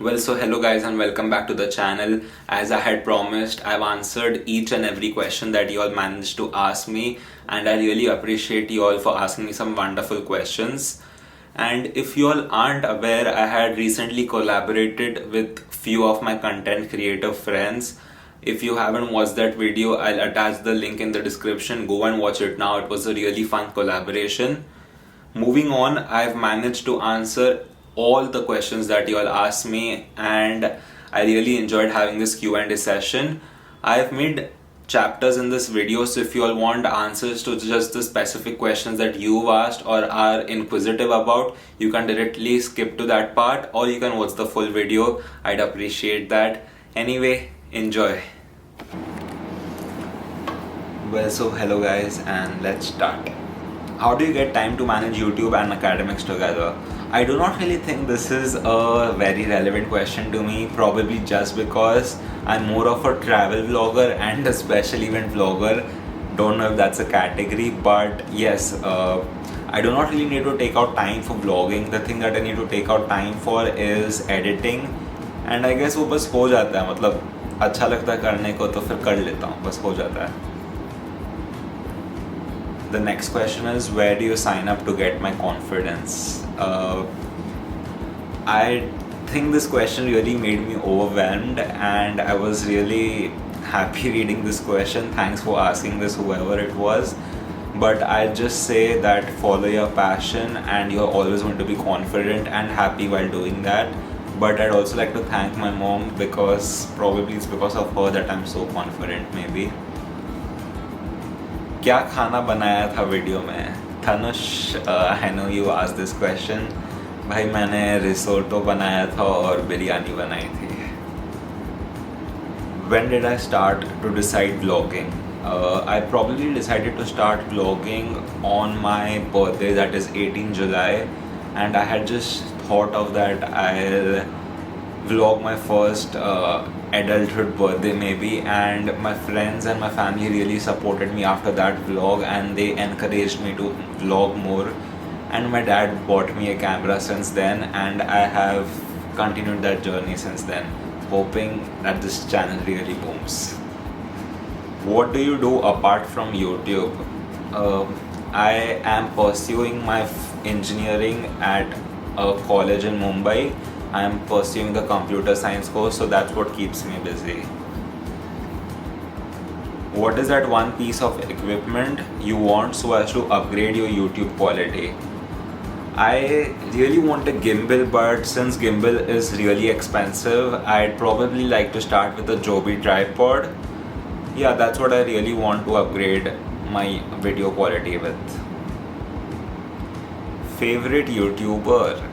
Hello guys and welcome back to the channel. As I had promised, I've answered each and every question that you all managed to ask me, and I really appreciate you all for asking me some wonderful questions. And if you all aren't aware, I had recently collaborated with few of my content creator friends. If you haven't watched that video, I'll attach the link in the description. Go and watch it now. It was a really fun collaboration. Moving on, I've managed to answer all the questions that you all asked me, and I really enjoyed having this Q&A session. I've made chapters in this video, so if you all want answers to just the specific questions that you've asked or are inquisitive about, you can directly skip to that part, or you can watch the full video. I'd appreciate that. Anyway, enjoy. Hello guys, and let's start. How do you get time to manage YouTube and academics together? I do not really think this is a very relevant question to me, probably just because I'm more of a travel vlogger and a special event vlogger. Don't know if that's a category, but yes, I do not really need to take out time for vlogging. The thing that I need to take out time for is editing, and I guess वो बस हो जाता है, मतलब अच्छा लगता है करने को तो फिर कर लेता हूँ, बस हो जाता है. The next question is, where do you sign up to get my confidence? I think this question really made me overwhelmed, and I was really happy reading this question. Thanks for asking this, whoever it was. But I just say that follow your passion and you're always going to be confident and happy while doing that. But I'd also like to thank my mom, because probably it's because of her that I'm so confident maybe. क्या खाना बनाया था video में? Dhanush, I know you asked this question. भाई मैंने risotto बनाया था और बिरयानी बनाई थी. When did I start to decide vlogging? I probably decided to start vlogging on my birthday, that is 18 July, and I had just thought of that I'll vlog my first adulthood birthday maybe, and my friends and my family really supported me after that vlog, and they encouraged me to vlog more, and my dad bought me a camera since then, and I have continued that journey since then, hoping that this channel really booms. What do you do apart from YouTube? I am pursuing my engineering at a college in Mumbai. I am pursuing the computer science course, so that's what keeps me busy. What is that one piece of equipment you want so as to upgrade your YouTube quality? I really want a gimbal, but since gimbal is really expensive, I'd probably like to start with a Joby tripod. Yeah, that's what I really want to upgrade my video quality with. Favorite YouTuber?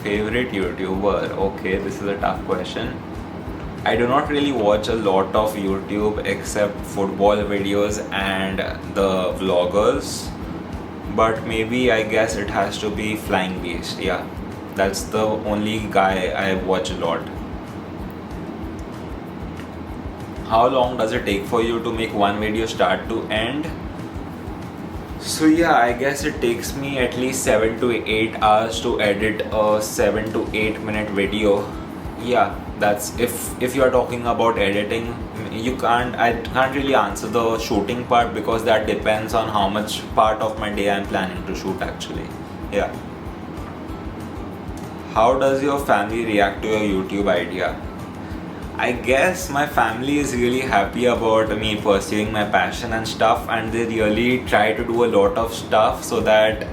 Favorite YouTuber? Okay, this is a tough question. I do not really watch a lot of YouTube except football videos and the vloggers, but maybe I guess it has to be Flying Beast. Yeah, that's the only guy I watch a lot. How long does it take for you to make one video start to end? So yeah, I guess it takes me at least 7 to 8 hours to edit a 7 to 8 minute video. Yeah, that's if you are talking about editing. I can't really answer the shooting part, because that depends on how much part of my day I'm planning to shoot actually. Yeah. How does your family react to your YouTube idea? I guess my family is really happy about me pursuing my passion and stuff, and they really try to do a lot of stuff so that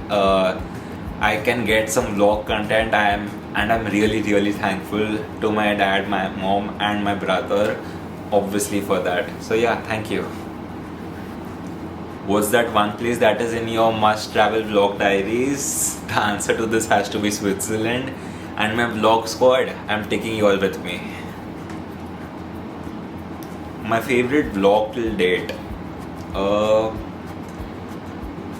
I can get some vlog content. I'm really thankful to my dad, my mom, and my brother, obviously, for that. So yeah, thank you. What's that one place that is in your must travel vlog diaries? The answer to this has to be Switzerland, and my vlog squad, I'm taking you all with me. My favorite vlog till date?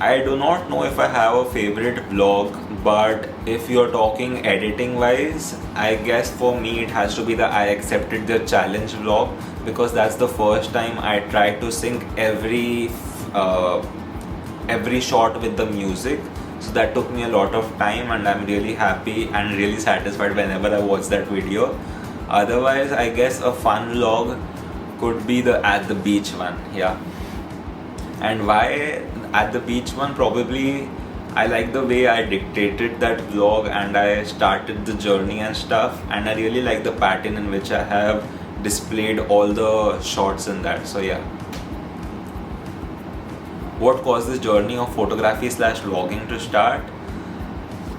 I do not know if I have a favorite vlog, but if you're talking editing wise, I guess for me it has to be the I Accepted the Challenge vlog, because that's the first time I tried to sync every shot with the music. So that took me a lot of time, and I'm really happy and really satisfied whenever I watch that video. Otherwise, I guess a fun vlog could be the at the beach one, yeah. And why at the beach one? Probably I like the way I dictated that vlog and I started the journey and stuff, and I really like the pattern in which I have displayed all the shots in that. So yeah. What caused this journey of photography slash vlogging to start?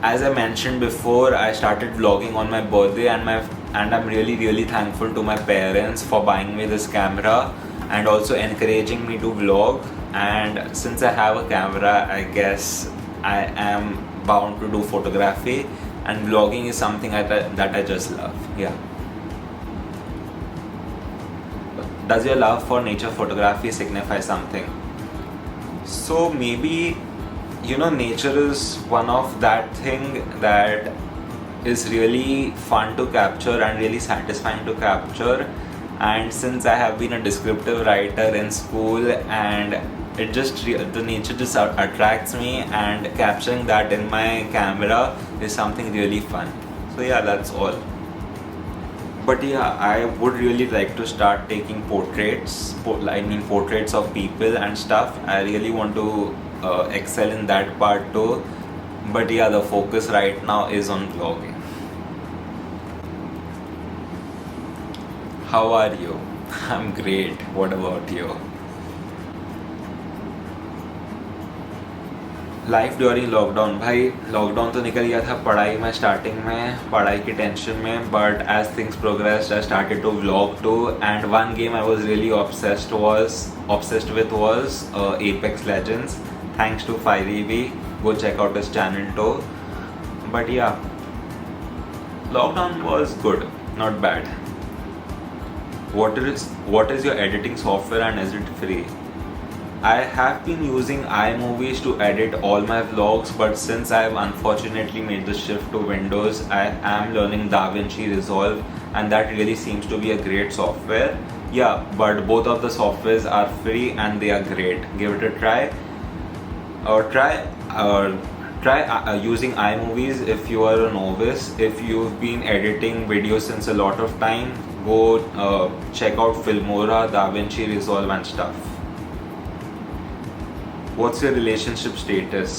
As I mentioned before, I started vlogging on my birthday, and I'm really thankful to my parents for buying me this camera and also encouraging me to vlog. And since I have a camera, I guess I am bound to do photography, and vlogging is something that I just love. Yeah. Does your love for nature photography signify something? So maybe, nature is one of that thing that is really fun to capture and really satisfying to capture. And since I have been a descriptive writer in school, and the nature just attracts me, and capturing that in my camera is something really fun. So yeah, that's all. But yeah, I would really like to start taking portraits of people and stuff. I really want to excel in that part too. But yeah, the focus right now is on vlogging. How are you? I'm great. What about you? Life during lockdown. भाई lockdown तो निकल गया था पढ़ाई में, starting में पढ़ाई की टेंशन में, but as things progressed I started to vlog too. And one game I was really obsessed with was Apex Legends. Thanks to 5EV, go check out his channel too. But yeah, lockdown was good, not bad. What is your editing software and is it free? I have been using iMovies to edit all my vlogs, but since I have unfortunately made the shift to Windows, I am learning DaVinci Resolve, and that really seems to be a great software. Yeah, but both of the softwares are free and they are great. Give it a try. Or try using iMovies if you are a novice. If you've been editing videos since a lot of time, go check out Filmora, DaVinci Resolve and stuff. What's your relationship status?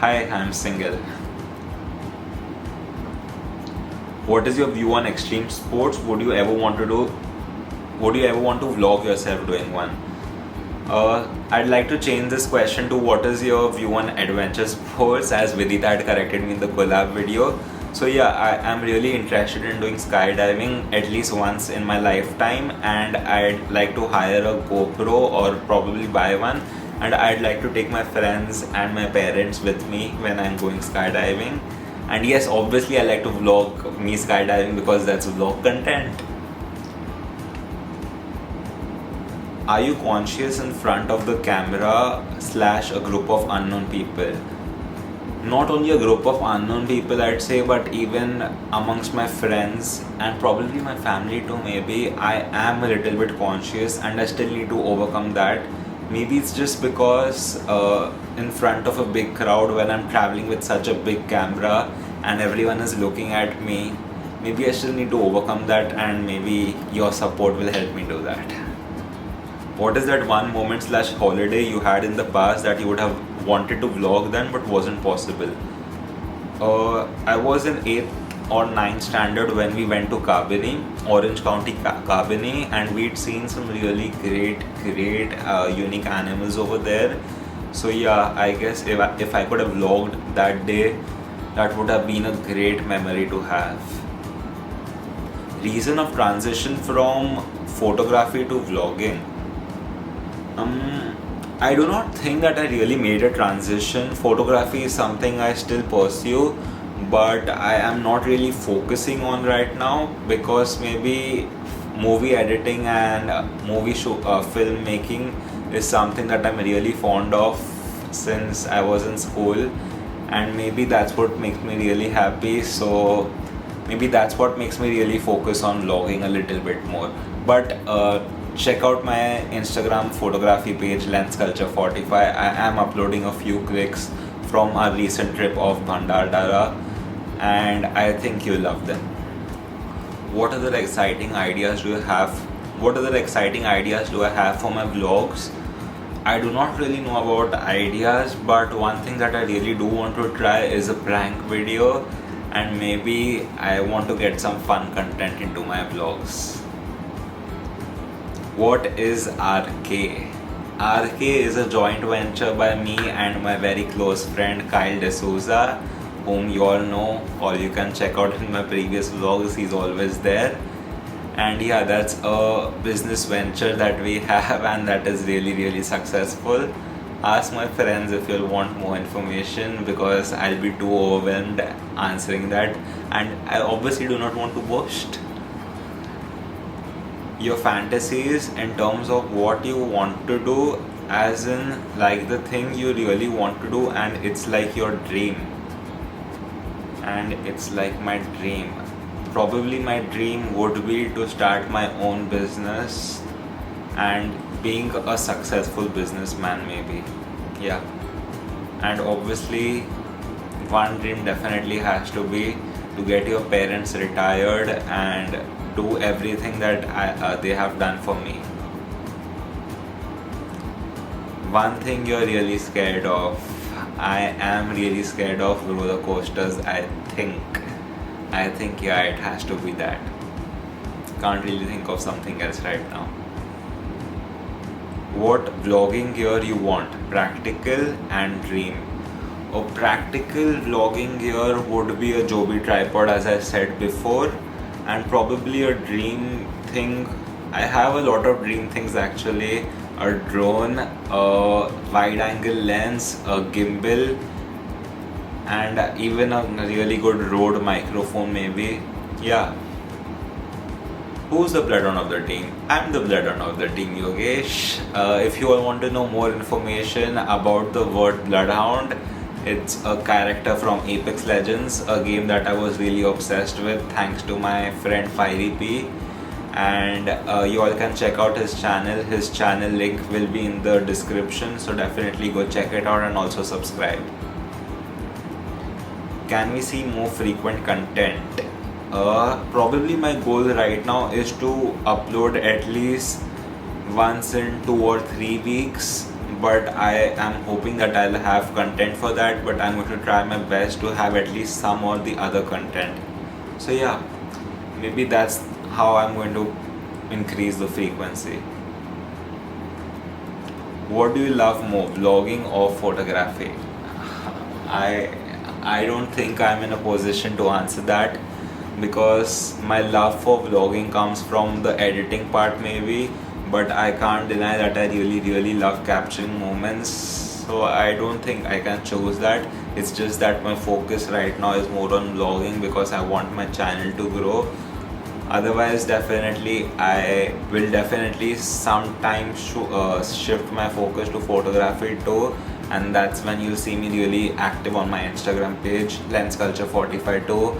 Hi, I'm single. What is your view on extreme sports? Would you ever want to vlog yourself doing one? I'd like to change this question to what is your view on adventure sports, as Vidita had corrected me in the collab video. So yeah, I am really interested in doing skydiving at least once in my lifetime, and I'd like to hire a GoPro or probably buy one. And I'd like to take my friends and my parents with me when I'm going skydiving. And yes, obviously I like to vlog me skydiving because that's vlog content. Are you conscious in front of the camera / a group of unknown people? Not only a group of unknown people, I'd say, but even amongst my friends and probably my family too, maybe I am a little bit conscious, and I still need to overcome that. Maybe it's just because in front of a big crowd, when I'm traveling with such a big camera and everyone is looking at me, maybe I still need to overcome that, and maybe your support will help me do that. What is that one moment / holiday you had in the past that you would have wanted to vlog then but wasn't possible? I was in 8th or 9th standard when we went to Kabini, Orange County Kabini, and we'd seen some really great unique animals over there. So yeah, I guess if I could have vlogged that day, that would have been a great memory to have. Reason of transition from photography to vlogging. I do not think that I really made a transition. Photography is something I still pursue, but I am not really focusing on right now, because maybe movie editing and filmmaking is something that I'm really fond of since I was in school, and maybe that's what makes me really happy. So maybe that's what makes me really focus on vlogging a little bit more. But check out my Instagram photography page, Lens Culture 45. I am uploading a few clips from our recent trip of Bhandardara, and I think you'll love them. What other exciting ideas do you have? What other exciting ideas do I have for my vlogs? I do not really know about ideas, but one thing that I really do want to try is a prank video, and maybe I want to get some fun content into my vlogs. What is RK? RK is a joint venture by me and my very close friend Kyle D'Souza, whom you all know, or you can check out in my previous vlogs, he's always there. And yeah, that's a business venture that we have, and that is really successful. Ask my friends if you'll want more information, because I'll be too overwhelmed answering that, and I obviously do not want to boast. Your fantasies in terms of what you want to do, as in like the thing you really want to do, and it's like your dream. And it's like my dream. Probably my dream would be to start my own business and being a successful businessman, maybe. Yeah. And obviously, one dream definitely has to be to get your parents retired and do everything that they have done for me. One thing you're really scared of. I am really scared of roller coasters, I think. Yeah, it has to be that. Can't really think of something else right now. What vlogging gear you want? Practical and dream. A practical vlogging gear would be a Joby tripod, as I said before, and probably a dream thing. I have a lot of dream things actually. A drone, a wide angle lens, a gimbal, and even a really good Rode microphone maybe. Yeah. Who's the bloodhound of the team? I'm the bloodhound of the team, Yogesh. If you all want to know more information about the word bloodhound, it's a character from Apex Legends, a game that I was really obsessed with thanks to my friend Fiery P. And you all can check out his channel. His channel link will be in the description, so definitely go check it out and also subscribe. Can we see more frequent content? Probably my goal right now is to upload at least once in 2 or 3 weeks, but I am hoping that I'll have content for that, but I'm going to try my best to have at least some or the other content. So yeah, maybe that's how I'm going to increase the frequency. What do you love more, vlogging or photography? I don't think I'm in a position to answer that, because my love for vlogging comes from the editing part maybe, but I can't deny that I really love capturing moments, so I don't think I can choose that. It's just that my focus right now is more on vlogging because I want my channel to grow. Otherwise, definitely I will definitely sometimes shift my focus to photography too, and that's when you'll see me really active on my Instagram page, LensCulture45 too.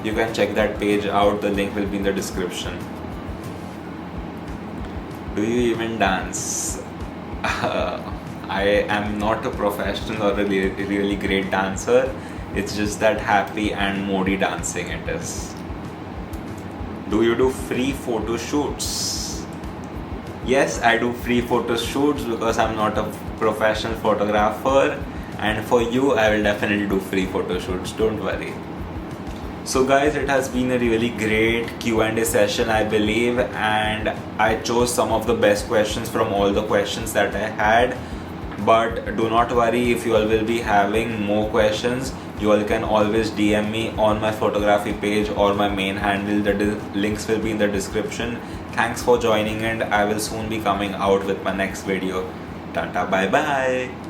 You can check that page out, the link will be in the description. Do you even dance? I am not a professional or a really great dancer. It's just that happy and moody dancing it is. Do you do free photo shoots? Yes, I do free photo shoots because I'm not a professional photographer, and for you I will definitely do free photo shoots, don't worry. So guys, it has been a really great Q&A session, I believe, and I chose some of the best questions from all the questions that I had. But do not worry, if you all will be having more questions, you all can always DM me on my photography page or my main handle. The links will be in the description. Thanks for joining, and I will soon be coming out with my next video. Tata, bye bye.